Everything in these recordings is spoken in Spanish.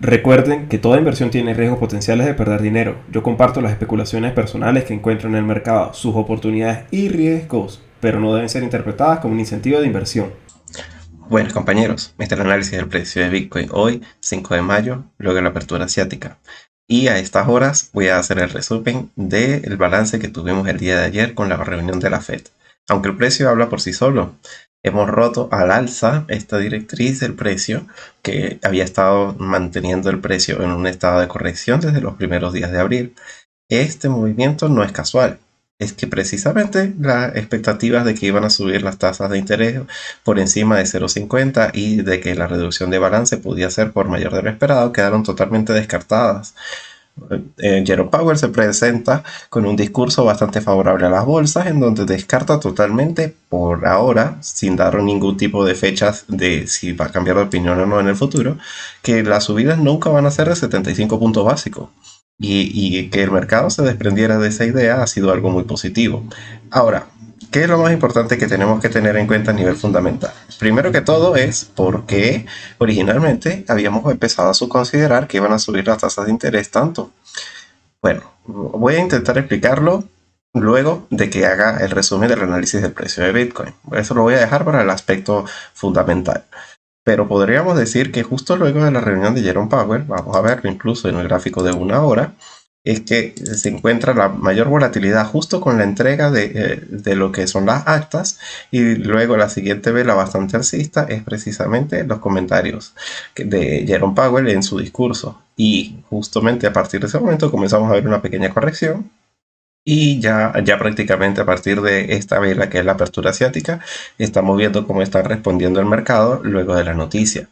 Recuerden que toda inversión tiene riesgos potenciales de perder dinero. Yo comparto las especulaciones personales que encuentro en el mercado, sus oportunidades y riesgos, pero no deben ser interpretadas como un incentivo de inversión. Bueno, compañeros, este es el análisis del precio de Bitcoin hoy, 5 de mayo, luego de la apertura asiática. Y a estas horas voy a hacer el resumen del balance que tuvimos el día de ayer con la reunión de la Fed. Aunque el precio habla por sí solo, hemos roto al alza esta directriz del precio que había estado manteniendo el precio en un estado de corrección desde los primeros días de abril. Este movimiento no es casual, es que precisamente las expectativas de que iban a subir las tasas de interés por encima de 0,50 y de que la reducción de balance podía ser por mayor de lo esperado quedaron totalmente descartadas. Jerome Powell se presenta con un discurso bastante favorable a las bolsas, en donde descarta totalmente por ahora, sin dar ningún tipo de fechas de si va a cambiar de opinión o no en el futuro, que las subidas nunca van a ser de 75 puntos básicos. Y que el mercado se desprendiera de esa idea ha sido algo muy positivo. Ahora, ¿qué es lo más importante que tenemos que tener en cuenta a nivel fundamental? Primero que todo es por qué originalmente habíamos empezado a considerar que iban a subir las tasas de interés tanto. Bueno, voy a intentar explicarlo luego de que haga el resumen del análisis del precio de Bitcoin. Eso lo voy a dejar para el aspecto fundamental. Pero podríamos decir que justo luego de la reunión de Jerome Powell, vamos a verlo incluso en el gráfico de una hora, es que se encuentra la mayor volatilidad justo con la entrega de lo que son las actas, y luego la siguiente vela bastante alcista es precisamente los comentarios de Jerome Powell en su discurso, y justamente a partir de ese momento comenzamos a ver una pequeña corrección. Y ya prácticamente a partir de esta vela, que es la apertura asiática, estamos viendo cómo está respondiendo el mercado luego de la noticia.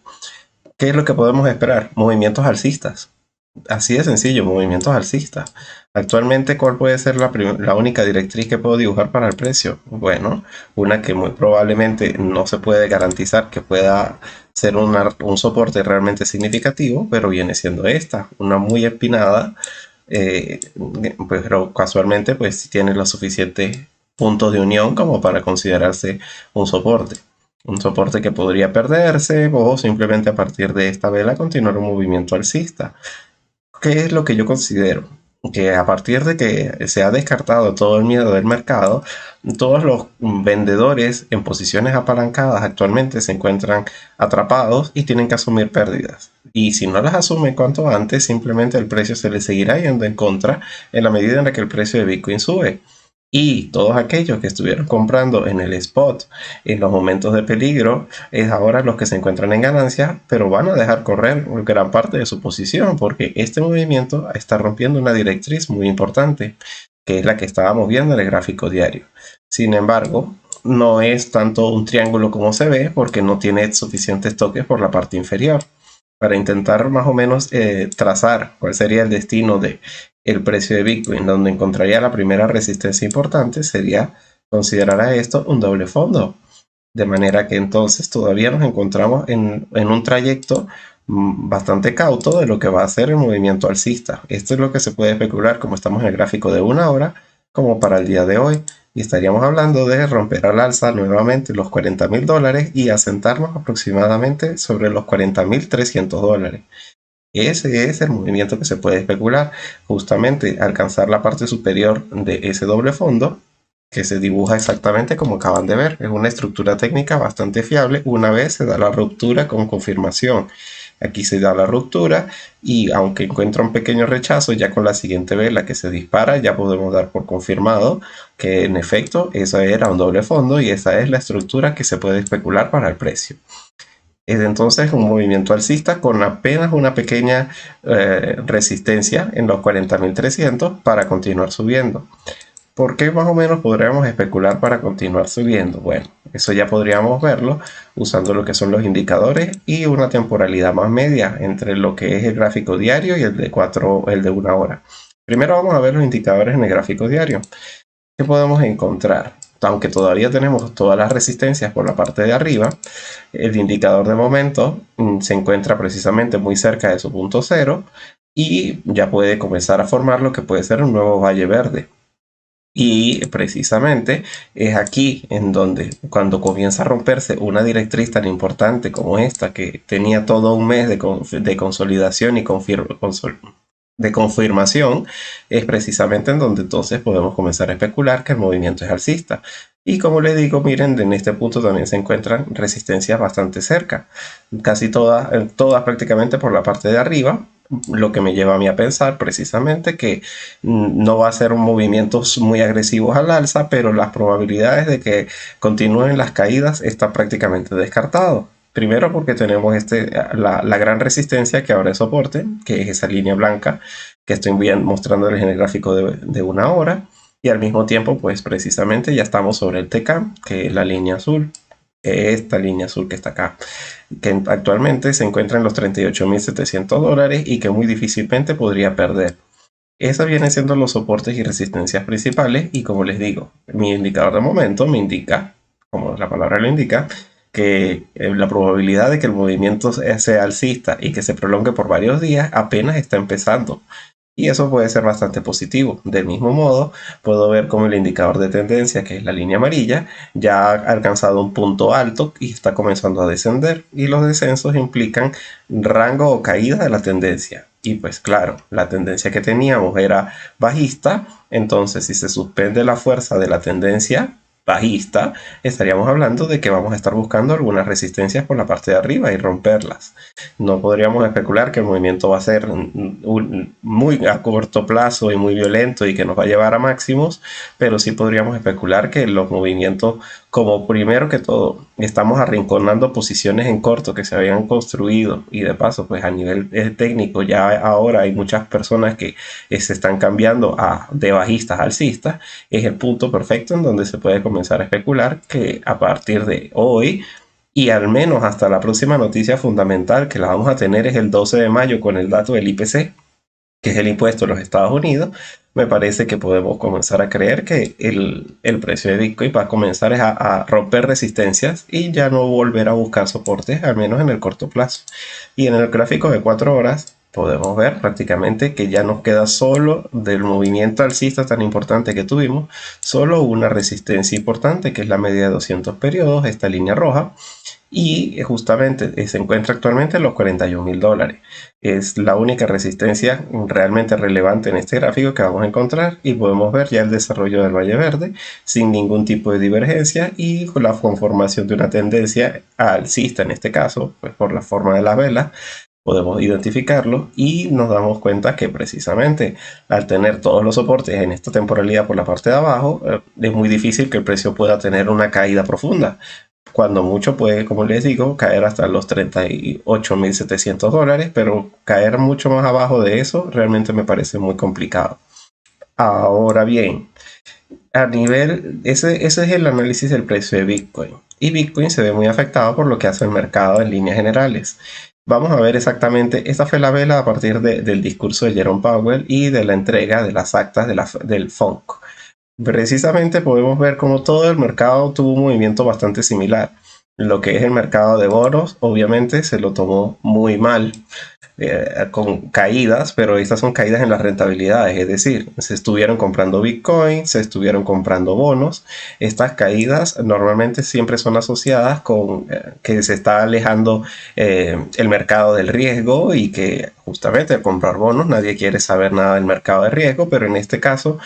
¿Qué es lo que podemos esperar? Movimientos alcistas. Así de sencillo, movimientos alcistas. Actualmente, ¿cuál puede ser la única directriz que puedo dibujar para el precio? Bueno, una que muy probablemente no se puede garantizar que pueda ser un soporte realmente significativo, pero viene siendo esta, una muy empinada, eh, pero casualmente pues tiene los suficientes puntos de unión como para considerarse un soporte. Un soporte que podría perderse o simplemente a partir de esta vela continuar un movimiento alcista. ¿Qué es lo que yo considero? Que a partir de que se ha descartado todo el miedo del mercado, todos los vendedores en posiciones apalancadas actualmente se encuentran atrapados y tienen que asumir pérdidas. Y si no las asumen cuanto antes, simplemente el precio se les seguirá yendo en contra en la medida en la que el precio de Bitcoin sube. Y todos aquellos que estuvieron comprando en el spot en los momentos de peligro es ahora los que se encuentran en ganancia, pero van a dejar correr gran parte de su posición porque este movimiento está rompiendo una directriz muy importante, que es la que estábamos viendo en el gráfico diario. Sin embargo, no es tanto un triángulo como se ve porque no tiene suficientes toques por la parte inferior. Para intentar más o menos trazar cuál sería el destino de el precio de Bitcoin, donde encontraría la primera resistencia importante, sería considerar a esto un doble fondo. De manera que entonces todavía nos encontramos en un trayecto bastante cauto de lo que va a ser el movimiento alcista. Esto es lo que se puede especular como estamos en el gráfico de una hora, como para el día de hoy. Y estaríamos hablando de romper al alza nuevamente los $40.000 y asentarnos aproximadamente sobre los $40.300. Ese es el movimiento que se puede especular, justamente alcanzar la parte superior de ese doble fondo, que se dibuja exactamente como acaban de ver. Es una estructura técnica bastante fiable una vez se da la ruptura con confirmación. Aquí se da la ruptura y aunque encuentra un pequeño rechazo, ya con la siguiente vela que se dispara ya podemos dar por confirmado que en efecto eso era un doble fondo y esa es la estructura que se puede especular para el precio. Es entonces un movimiento alcista con apenas una pequeña resistencia en los 40.300 para continuar subiendo. ¿Por qué más o menos podríamos especular para continuar subiendo? Bueno, eso ya podríamos verlo usando lo que son los indicadores y una temporalidad más media entre lo que es el gráfico diario y el de una hora. Primero vamos a ver los indicadores en el gráfico diario. ¿Qué podemos encontrar? Aunque todavía tenemos todas las resistencias por la parte de arriba, el indicador de momento se encuentra precisamente muy cerca de su punto cero y ya puede comenzar a formar lo que puede ser un nuevo valle verde. Y precisamente es aquí en donde, cuando comienza a romperse una directriz tan importante como esta, que tenía todo un mes de consolidación y de confirmación, es precisamente en donde entonces podemos comenzar a especular que el movimiento es alcista. Y como les digo, miren, en este punto también se encuentran resistencias bastante cerca, casi todas prácticamente por la parte de arriba, lo que me lleva a mí a pensar precisamente que no va a ser movimientos muy agresivos al alza, pero las probabilidades de que continúen las caídas está prácticamente descartado. Primero porque tenemos la gran resistencia que ahora es soporte, que es esa línea blanca que estoy mostrándoles en el gráfico de una hora. Y al mismo tiempo, pues precisamente ya estamos sobre el TK, que es la línea azul, esta línea azul que está acá, que actualmente se encuentra en los $38.700 y que muy difícilmente podría perder. Esos vienen siendo los soportes y resistencias principales y como les digo, mi indicador de momento me indica, como la palabra lo indica, que la probabilidad de que el movimiento sea alcista y que se prolongue por varios días apenas está empezando. Y eso puede ser bastante positivo. Del mismo modo, puedo ver como el indicador de tendencia, que es la línea amarilla, ya ha alcanzado un punto alto y está comenzando a descender. Y los descensos implican rango o caída de la tendencia. Y pues claro, la tendencia que teníamos era bajista. Entonces, si se suspende la fuerza de la tendencia bajista, estaríamos hablando de que vamos a estar buscando algunas resistencias por la parte de arriba y romperlas. No podríamos especular que el movimiento va a ser muy a corto plazo y muy violento y que nos va a llevar a máximos, pero sí podríamos especular que los movimientos, como primero que todo, estamos arrinconando posiciones en corto que se habían construido y de paso, pues a nivel técnico ya ahora hay muchas personas que se están cambiando de bajistas a alcistas, es el punto perfecto en donde se puede comenzar a especular que a partir de hoy y al menos hasta la próxima noticia fundamental que la vamos a tener es el 12 de mayo con el dato del IPC, que es el impuesto de los Estados Unidos, me parece que podemos comenzar a creer que el precio de Bitcoin va a comenzar a romper resistencias y ya no volver a buscar soportes, al menos en el corto plazo. Y en el gráfico de 4 horas podemos ver prácticamente que ya nos queda solo del movimiento alcista tan importante que tuvimos, solo una resistencia importante que es la media de 200 periodos, esta línea roja, y justamente se encuentra actualmente en los $41.000. Es la única resistencia realmente relevante en este gráfico que vamos a encontrar y podemos ver ya el desarrollo del Valle Verde sin ningún tipo de divergencia y con la conformación de una tendencia alcista en este caso, pues por la forma de las velas podemos identificarlo y nos damos cuenta que precisamente al tener todos los soportes en esta temporalidad por la parte de abajo, es muy difícil que el precio pueda tener una caída profunda. Cuando mucho puede, como les digo, caer hasta los $38.700, pero caer mucho más abajo de eso realmente me parece muy complicado. Ahora bien, ese es el análisis del precio de Bitcoin. Y Bitcoin se ve muy afectado por lo que hace el mercado en líneas generales. Vamos a ver exactamente, esta fue la vela a partir del discurso de Jerome Powell y de la entrega de las actas del FONC. Precisamente podemos ver cómo todo el mercado tuvo un movimiento bastante similar. Lo que es el mercado de bonos, obviamente se lo tomó muy mal, con caídas, pero estas son caídas en las rentabilidades, es decir, se estuvieron comprando Bitcoin, se estuvieron comprando bonos. Estas caídas normalmente siempre son asociadas con que se está alejando el mercado del riesgo y que justamente al comprar bonos nadie quiere saber nada del mercado de riesgo, pero en este caso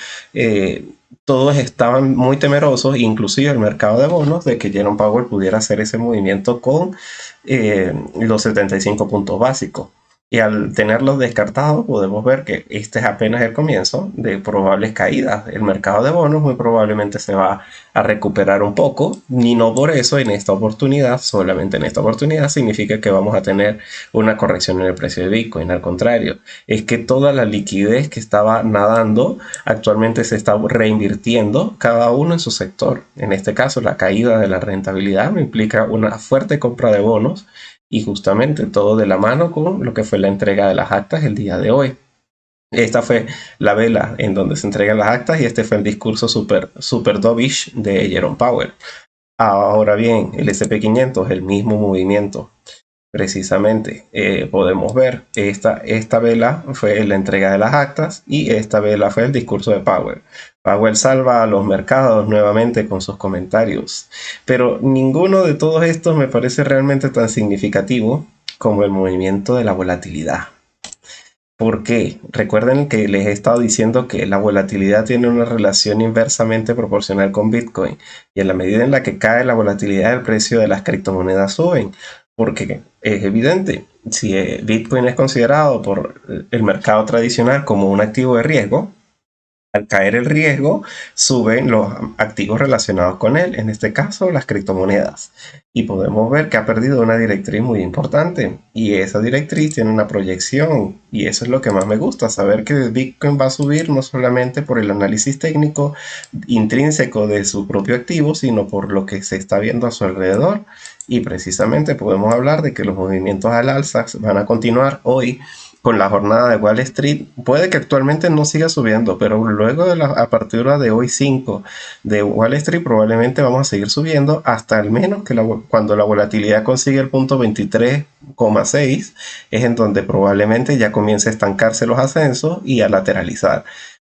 todos estaban muy temerosos, inclusive el mercado de bonos, de que Jerome Powell pudiera hacer ese movimiento con los 75 puntos básicos. Y al tenerlos descartados, podemos ver que este es apenas el comienzo de probables caídas. El mercado de bonos muy probablemente se va a recuperar un poco, y no por eso en esta oportunidad, solamente en esta oportunidad, significa que vamos a tener una corrección en el precio de Bitcoin. Al contrario, es que toda la liquidez que estaba nadando actualmente se está reinvirtiendo, cada uno en su sector. En este caso, la caída de la rentabilidad me implica una fuerte compra de bonos y justamente todo de la mano con lo que fue la entrega de las actas el día de hoy. Esta fue la vela en donde se entregan las actas y este fue el discurso super dovish de Jerome Powell. Ahora bien, el S&P 500, el mismo movimiento. Precisamente podemos ver, esta vela fue la entrega de las actas y esta vela fue el discurso de Powell. Powell salva a los mercados nuevamente con sus comentarios, pero ninguno de todos estos me parece realmente tan significativo como el movimiento de la volatilidad. ¿Por qué? Recuerden que les he estado diciendo que la volatilidad tiene una relación inversamente proporcional con Bitcoin, y en la medida en la que cae la volatilidad, el precio de las criptomonedas suben, porque es evidente, si Bitcoin es considerado por el mercado tradicional como un activo de riesgo, al caer el riesgo, suben los activos relacionados con él, en este caso las criptomonedas. Y podemos ver que ha perdido una directriz muy importante. Y esa directriz tiene una proyección. Y eso es lo que más me gusta, saber que Bitcoin va a subir no solamente por el análisis técnico intrínseco de su propio activo, sino por lo que se está viendo a su alrededor. Y precisamente podemos hablar de que los movimientos al alza van a continuar hoy con la jornada de Wall Street. Puede que actualmente no siga subiendo, pero luego de la apertura de hoy 5 de Wall Street probablemente vamos a seguir subiendo hasta al menos que cuando la volatilidad consigue el punto 23,6 es en donde probablemente ya comience a estancarse los ascensos y a lateralizar,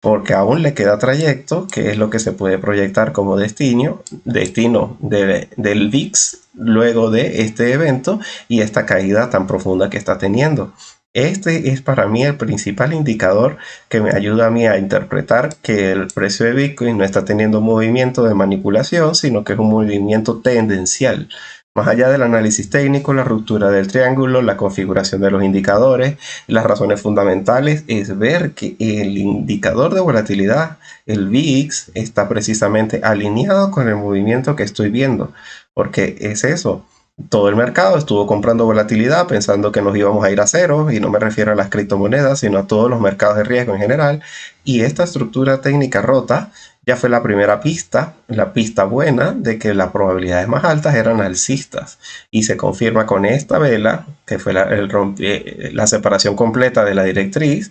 porque aún le queda trayecto, que es lo que se puede proyectar como destino del VIX luego de este evento y esta caída tan profunda que está teniendo. Este es para mí el principal indicador que me ayuda a mí a interpretar que el precio de Bitcoin no está teniendo un movimiento de manipulación, sino que es un movimiento tendencial. Más allá del análisis técnico, la ruptura del triángulo, la configuración de los indicadores, las razones fundamentales es ver que el indicador de volatilidad, el VIX, está precisamente alineado con el movimiento que estoy viendo, porque es eso. Todo el mercado estuvo comprando volatilidad pensando que nos íbamos a ir a cero, y no me refiero a las criptomonedas, sino a todos los mercados de riesgo en general. Y esta estructura técnica rota ya fue la primera pista, la pista buena de que las probabilidades más altas eran alcistas. Y se confirma con esta vela, que fue la separación completa de la directriz,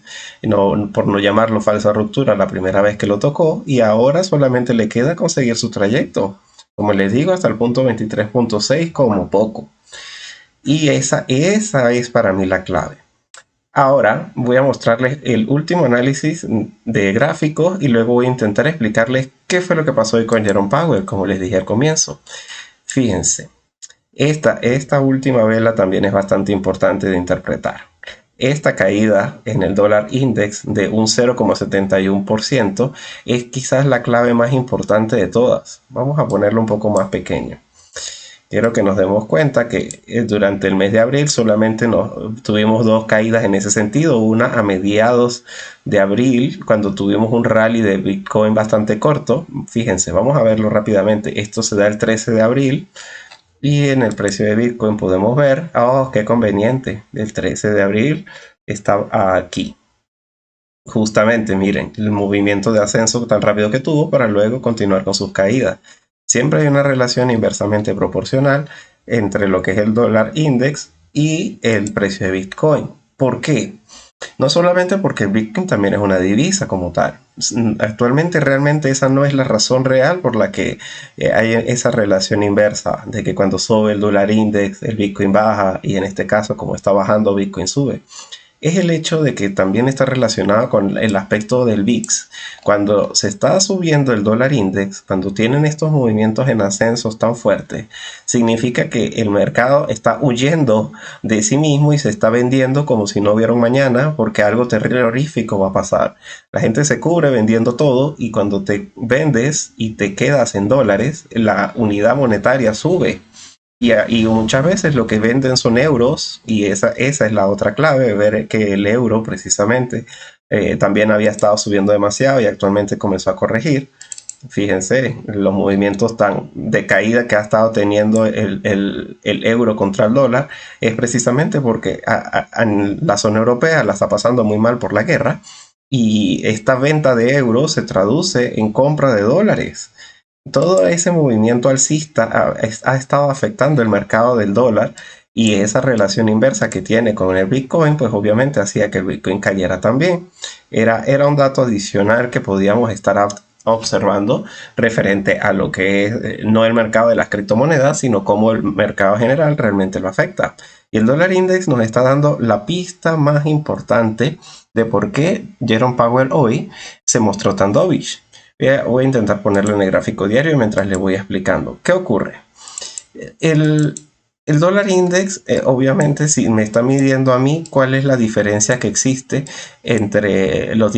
por no llamarlo falsa ruptura la primera vez que lo tocó, y ahora solamente le queda conseguir su trayecto. Como les digo, hasta el punto 23,6 como poco. Y esa es para mí la clave. Ahora voy a mostrarles el último análisis de gráficos y luego voy a intentar explicarles qué fue lo que pasó hoy con Jerome Powell, como les dije al comienzo. Fíjense, esta última vela también es bastante importante de interpretar. Esta caída en el dólar index de un 0,71% es quizás la clave más importante de todas. Vamos a ponerlo un poco más pequeño. Quiero que nos demos cuenta que durante el mes de abril solamente tuvimos dos caídas en ese sentido. Una a mediados de abril, cuando tuvimos un rally de Bitcoin bastante corto. Fíjense, vamos a verlo rápidamente. Esto se da el 13 de abril. Y en el precio de Bitcoin podemos ver, oh, qué conveniente, el 13 de abril está aquí. Justamente, miren, el movimiento de ascenso tan rápido que tuvo para luego continuar con sus caídas. Siempre hay una relación inversamente proporcional entre lo que es el dólar index y el precio de Bitcoin. ¿Por qué? No solamente porque el Bitcoin también es una divisa como tal. Actualmente realmente esa no es la razón real por la que hay esa relación inversa de que cuando sube el dólar index el Bitcoin baja, y en este caso como está bajando Bitcoin sube. Es el hecho de que también está relacionado con el aspecto del VIX. Cuando se está subiendo el dólar index, cuando tienen estos movimientos en ascensos tan fuertes, significa que el mercado está huyendo de sí mismo y se está vendiendo como si no hubiera un mañana, porque algo terrorífico va a pasar. La gente se cubre vendiendo todo, y cuando te vendes y te quedas en dólares, la unidad monetaria sube. Y muchas veces lo que venden son euros, y esa es la otra clave, ver que el euro precisamente también había estado subiendo demasiado y actualmente comenzó a corregir. Fíjense los movimientos tan de caída que ha estado teniendo el euro contra el dólar, es precisamente porque la zona europea la está pasando muy mal por la guerra, y esta venta de euros se traduce en compra de dólares. Todo ese movimiento alcista ha estado afectando el mercado del dólar, y esa relación inversa que tiene con el Bitcoin, pues obviamente hacía que el Bitcoin cayera también. Era un dato adicional que podíamos estar observando referente a lo que es no el mercado de las criptomonedas, sino cómo el mercado general realmente lo afecta. Y el dólar index nos está dando la pista más importante de por qué Jerome Powell hoy se mostró tan dovish. Voy a intentar ponerlo en el gráfico diario mientras le voy explicando. ¿Qué ocurre? El, el dólar index, obviamente, si me está midiendo a mí cuál es la diferencia que existe entre las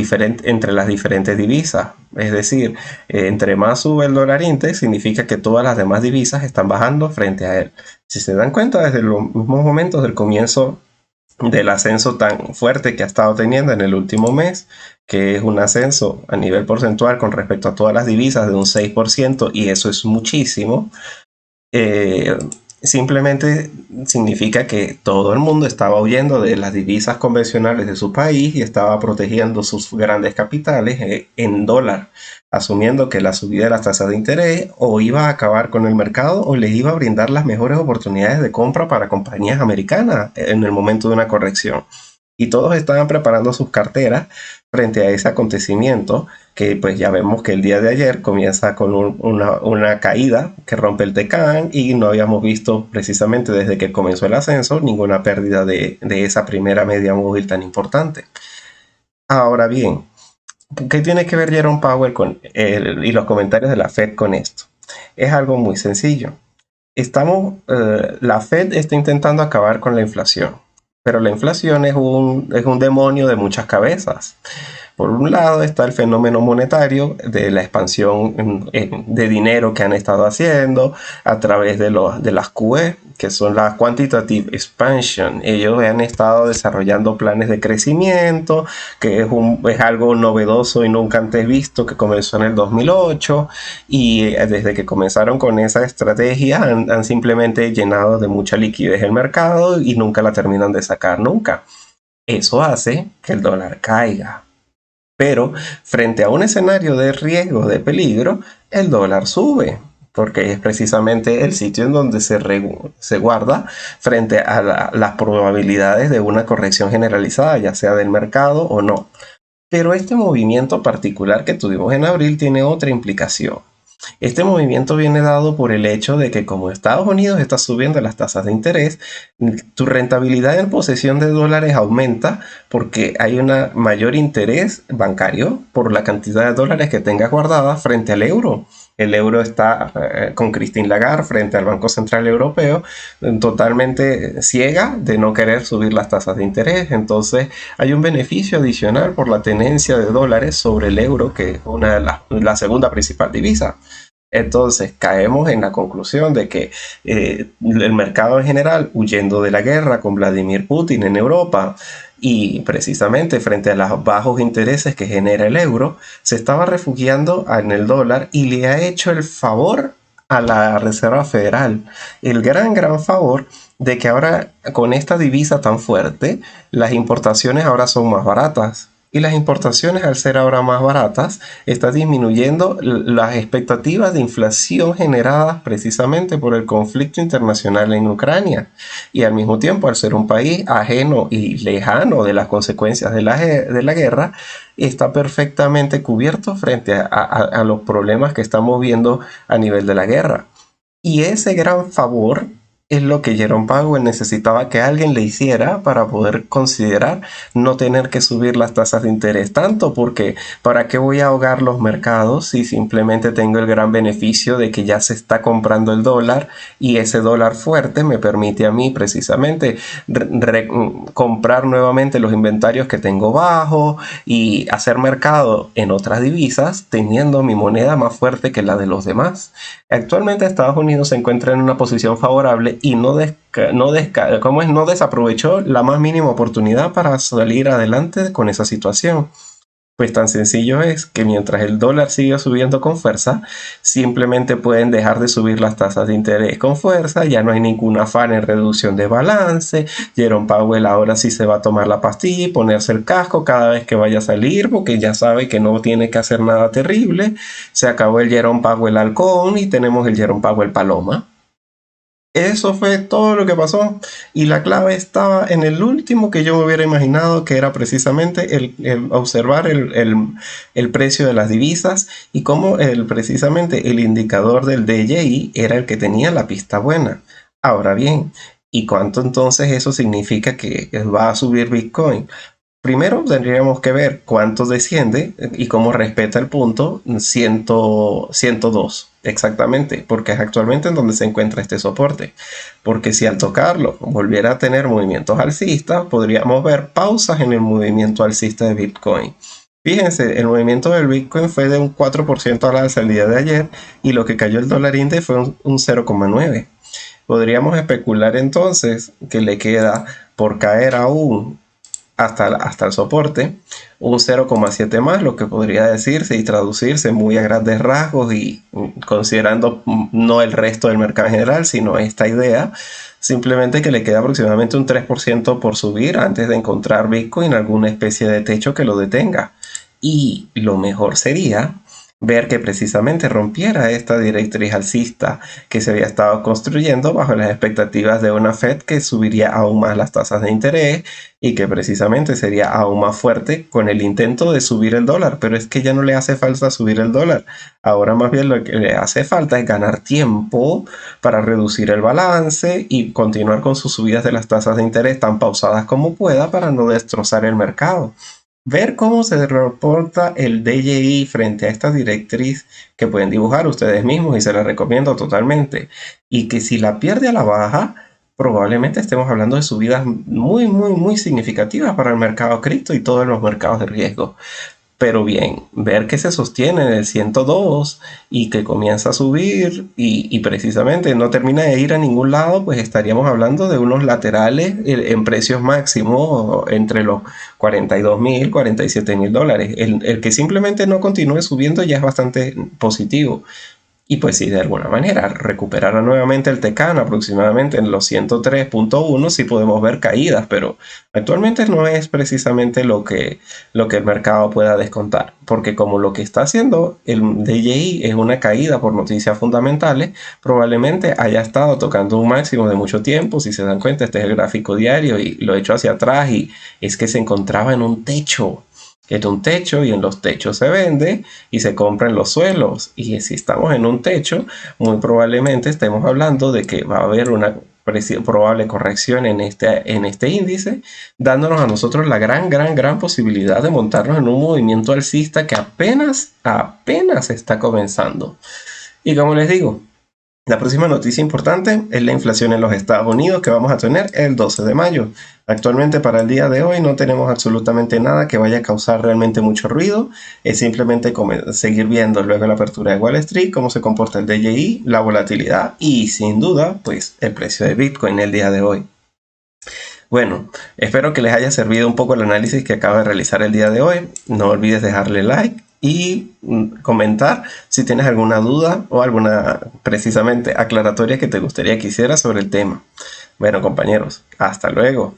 diferentes divisas. Es decir, entre más sube el dólar index, significa que todas las demás divisas están bajando frente a él. Si se dan cuenta, desde los mismos momentos del comienzo del ascenso tan fuerte que ha estado teniendo en el último mes, que es un ascenso a nivel porcentual con respecto a todas las divisas de un 6%, y eso es muchísimo. Simplemente significa que todo el mundo estaba huyendo de las divisas convencionales de su país y estaba protegiendo sus grandes capitales en dólar, asumiendo que la subida de las tasas de interés o iba a acabar con el mercado o les iba a brindar las mejores oportunidades de compra para compañías americanas en el momento de una corrección. Y todos estaban preparando sus carteras frente a ese acontecimiento, que pues ya vemos que el día de ayer comienza con una caída que rompe el Tecán, y no habíamos visto precisamente desde que comenzó el ascenso ninguna pérdida de esa primera media móvil tan importante. Ahora bien, ¿qué tiene que ver Jerome Powell y los comentarios de la Fed con esto? Es algo muy sencillo. La Fed está intentando acabar con la inflación, pero la inflación es un demonio de muchas cabezas. Por un lado está el fenómeno monetario de la expansión de dinero que han estado haciendo a través de las QE, que son las Quantitative Expansion. Ellos han estado desarrollando planes de crecimiento, que es algo novedoso y nunca antes visto, que comenzó en el 2008, y desde que comenzaron con esa estrategia han simplemente llenado de mucha liquidez el mercado y nunca la terminan de sacar nunca. Eso hace que el dólar caiga. Pero frente a un escenario de riesgo, de peligro, el dólar sube, porque es precisamente el sitio en donde se guarda frente a las probabilidades de una corrección generalizada, ya sea del mercado o no. Pero este movimiento particular que tuvimos en abril tiene otra implicación. Este movimiento viene dado por el hecho de que como Estados Unidos está subiendo las tasas de interés, tu rentabilidad en posesión de dólares aumenta porque hay un mayor interés bancario por la cantidad de dólares que tengas guardada frente al euro. El euro está con Christine Lagarde frente al Banco Central Europeo totalmente ciega de no querer subir las tasas de interés. Entonces hay un beneficio adicional por la tenencia de dólares sobre el euro, que es la segunda principal divisa. Entonces caemos en la conclusión de que el mercado en general, huyendo de la guerra con Vladimir Putin en Europa y precisamente frente a los bajos intereses que genera el euro, se estaba refugiando en el dólar y le ha hecho el favor a la Reserva Federal, el gran favor de que ahora con esta divisa tan fuerte, las importaciones ahora son más baratas. Y las importaciones, al ser ahora más baratas, está disminuyendo las expectativas de inflación generadas precisamente por el conflicto internacional en Ucrania. Y al mismo tiempo, al ser un país ajeno y lejano de las consecuencias de la guerra, está perfectamente cubierto frente a los problemas que estamos viendo a nivel de la guerra. Y ese gran favor es lo que Jerome Powell necesitaba que alguien le hiciera para poder considerar no tener que subir las tasas de interés tanto, porque ¿para qué voy a ahogar los mercados si simplemente tengo el gran beneficio de que ya se está comprando el dólar y ese dólar fuerte me permite a mí precisamente comprar nuevamente los inventarios que tengo bajo y hacer mercado en otras divisas teniendo mi moneda más fuerte que la de los demás? Actualmente Estados Unidos se encuentra en una posición favorable y no desaprovechó la más mínima oportunidad para salir adelante con esa situación. Pues tan sencillo es que mientras el dólar sigue subiendo con fuerza, simplemente pueden dejar de subir las tasas de interés con fuerza, ya no hay ningún afán en reducción de balance. Jerome Powell ahora sí se va a tomar la pastilla y ponerse el casco cada vez que vaya a salir, porque ya sabe que no tiene que hacer nada terrible. Se acabó el Jerome Powell halcón y tenemos el Jerome Powell paloma. Eso fue todo lo que pasó y la clave estaba en el último que yo me hubiera imaginado, que era precisamente el observar el precio de las divisas y cómo precisamente el indicador del DJI era el que tenía la pista buena. Ahora bien, ¿y cuánto entonces eso significa que va a subir Bitcoin? Primero tendríamos que ver cuánto desciende y cómo respeta el punto 102 exactamente, porque es actualmente en donde se encuentra este soporte. Porque si al tocarlo volviera a tener movimientos alcistas, podríamos ver pausas en el movimiento alcista de Bitcoin. Fíjense, el movimiento del Bitcoin fue de un 4% al alza el día de ayer y lo que cayó el dólar índice fue un 0,9. Podríamos especular entonces que le queda por caer aún hasta el soporte, un 0,7 más, lo que podría decirse y traducirse muy a grandes rasgos y considerando no el resto del mercado en general, sino esta idea, simplemente que le queda aproximadamente un 3% por subir antes de encontrar Bitcoin alguna especie de techo que lo detenga. Y lo mejor sería ver que precisamente rompiera esta directriz alcista que se había estado construyendo bajo las expectativas de una Fed que subiría aún más las tasas de interés y que precisamente sería aún más fuerte con el intento de subir el dólar, pero es que ya no le hace falta subir el dólar. Ahora más bien lo que le hace falta es ganar tiempo para reducir el balance y continuar con sus subidas de las tasas de interés tan pausadas como pueda para no destrozar el mercado. Ver cómo se reporta el DJI frente a esta directriz que pueden dibujar ustedes mismos y se la recomiendo totalmente. Y que si la pierde a la baja, probablemente estemos hablando de subidas muy, muy, muy significativas para el mercado cripto y todos los mercados de riesgo. Pero bien, ver que se sostiene en el 102 y que comienza a subir y precisamente no termina de ir a ningún lado, pues estaríamos hablando de unos laterales en precios máximos entre los 42.000, 47.000 dólares. El que simplemente no continúe subiendo ya es bastante positivo. Y pues si de alguna manera recuperara nuevamente el Tecan aproximadamente en los 103.1, sí podemos ver caídas, pero actualmente no es precisamente lo que el mercado pueda descontar, porque como lo que está haciendo el DJI es una caída por noticias fundamentales, probablemente haya estado tocando un máximo de mucho tiempo. Si se dan cuenta, este es el gráfico diario y lo he hecho hacia atrás y es que se encontraba en un techo. Es un techo y en los techos se vende y se compra en los suelos. Y si estamos en un techo, muy probablemente estemos hablando de que va a haber una probable corrección en este índice, dándonos a nosotros la gran posibilidad de montarnos en un movimiento alcista que apenas está comenzando. Y como les digo, la próxima noticia importante es la inflación en los Estados Unidos que vamos a tener el 12 de mayo. Actualmente para el día de hoy no tenemos absolutamente nada que vaya a causar realmente mucho ruido. Es simplemente seguir viendo luego de la apertura de Wall Street cómo se comporta el DJI, la volatilidad y sin duda pues el precio de Bitcoin el día de hoy. Bueno, espero que les haya servido un poco el análisis que acabo de realizar el día de hoy. No olvides dejarle like y comentar si tienes alguna duda o alguna precisamente aclaratoria que te gustaría que hiciera sobre el tema. Bueno, compañeros, hasta luego.